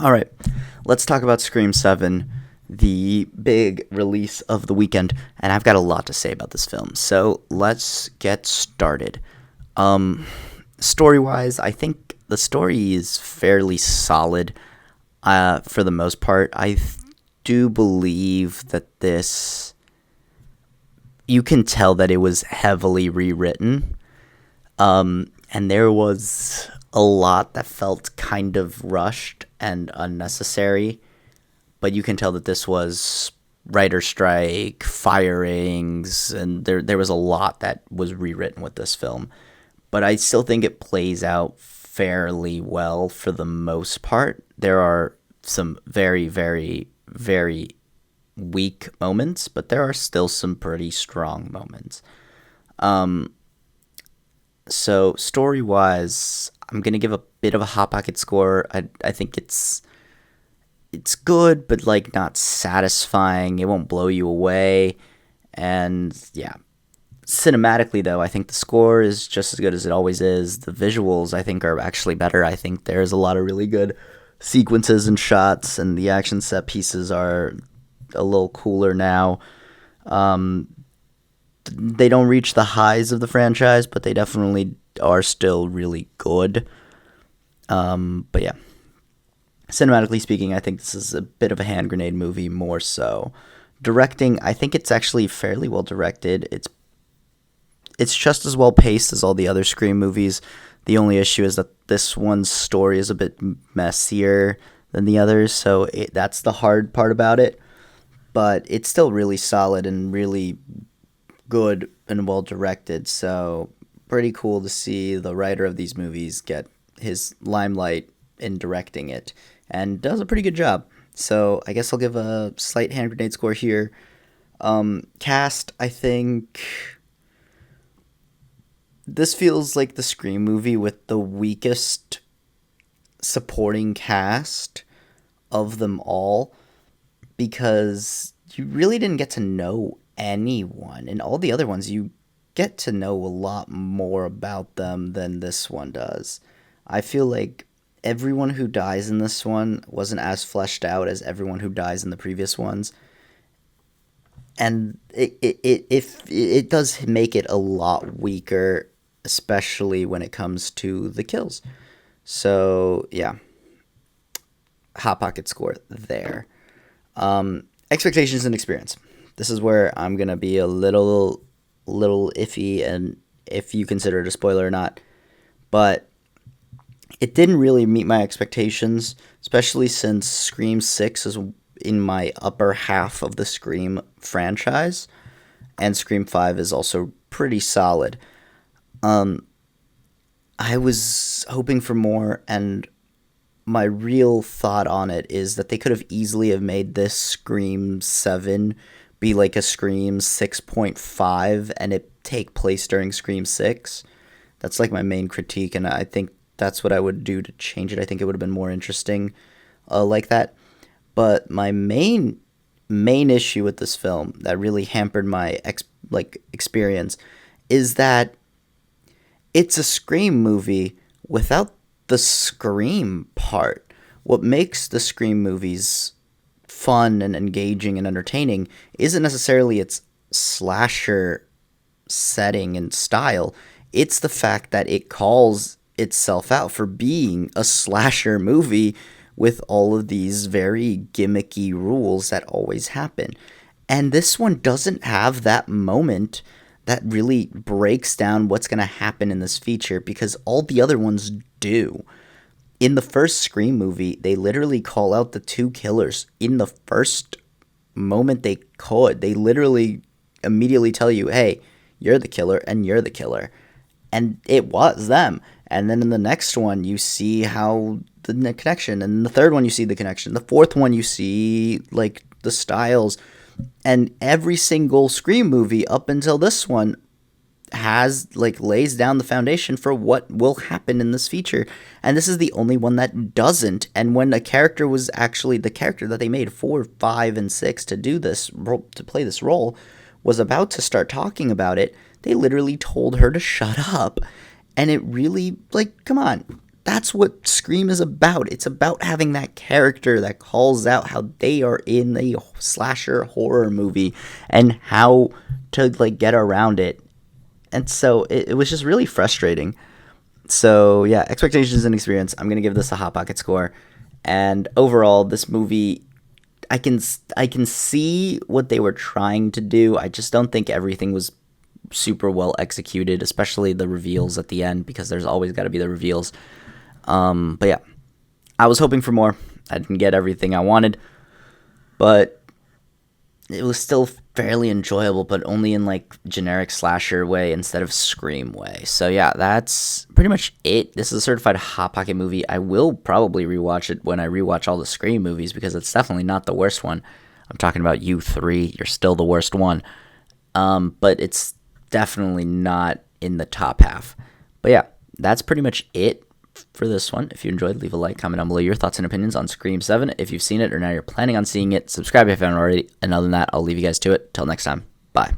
All right, let's talk about Scream 7, the big release of the weekend, and I've got a lot to say about this film. So let's get started. Um, Story wise, I think the story is fairly solid for the most part. Do believe that you can tell that it was heavily rewritten. And there was a lot that felt kind of rushed and unnecessary, but you can tell that this was writer strike, firings, and there was a lot that was rewritten with this film. But I still think it plays out fairly well for the most part. There are some very, very, very weak moments, but there are still some pretty strong moments. Um, so story wise, I'm gonna give a bit of a hot pocket score. I think it's good, but like not satisfying. It won't blow you away, and yeah. Cinematically, though, I think the score is just as good as it always is. The visuals, I think, are actually better. I think there's a lot of really good sequences and shots, and the action set pieces are a little cooler now. Um, they don't reach the highs of the franchise, but they definitely are still really good. But yeah, cinematically speaking, I think this is a bit of a hand grenade movie more so. Directing, I think it's actually fairly well directed. It's just as well paced as all the other Scream movies. The only issue is that this one's story is a bit messier than the others, so that's the hard part about it. But it's still really solid and really good and well directed. So pretty cool to see the writer of these movies get his limelight in directing it, and does a pretty good job. So I guess I'll give a slight hand grenade score here. Cast, I think this feels like the Scream movie with the weakest supporting cast of them all, because you really didn't get to know anyone. In all the other ones, you get to know a lot more about them than this one does. I feel like everyone who dies in this one wasn't as fleshed out as everyone who dies in the previous ones. And it does make it a lot weaker, especially when it comes to the kills. So yeah, hot pocket score there. Expectations and experience. This is where I'm gonna be a little iffy, and if you consider it a spoiler or not. But it didn't really meet my expectations, especially since Scream 6 is in my upper half of the Scream franchise, and Scream 5 is also pretty solid. Um, I was hoping for more, and my real thought on it is that they could have easily have made this Scream 7 be like a Scream 6.5 and it take place during Scream 6. That's like my main critique, and I think that's what I would do to change it. I think it would have been more interesting like that. But my main issue with this film that really hampered my experience is that it's a Scream movie without the Scream part. What makes the Scream movies fun and engaging and entertaining isn't necessarily its slasher setting and style. It's the fact that it calls itself out for being a slasher movie with all of these very gimmicky rules that always happen. And this one doesn't have that moment that really breaks down what's going to happen in this feature, because all the other ones do. In the first Scream movie, they literally call out the two killers in the first moment they could. They literally immediately tell you, hey, you're the killer and you're the killer. And it was them. And then in the next one, you see how the connection. And in the third one, you see the connection. The fourth one, you see like the styles. And every single Scream movie up until this one has like lays down the foundation for what will happen in this feature, and this is the only one that doesn't. And when a character was actually the character that they made 4, 5, and 6 to do this to play this role was about to start talking about it, they literally told her to shut up. And it really, like, come on, that's what Scream is about. It's about having that character that calls out how they are in a slasher horror movie and how to like get around it. And so it was just really frustrating. So yeah, expectations and experience. I'm gonna give this a Hot Pocket score. And overall, this movie, I can see what they were trying to do. I just don't think everything was super well executed, especially the reveals at the end, because there's always got to be the reveals. But yeah, I was hoping for more. I didn't get everything I wanted, but it was still fairly enjoyable, but only in like generic slasher way instead of Scream way. So yeah, that's pretty much it. This is a certified Hot Pocket movie. I will probably rewatch it when I rewatch all the Scream movies because it's definitely not the worst one. I'm talking about you three. You're still the worst one. But it's definitely not in the top half. But yeah, that's pretty much it for this one. If you enjoyed, leave a like, comment down below your thoughts and opinions on Scream 7. If you've seen it or now you're planning on seeing it, subscribe if you haven't already. And other than that, I'll leave you guys to it. Till next time. Bye.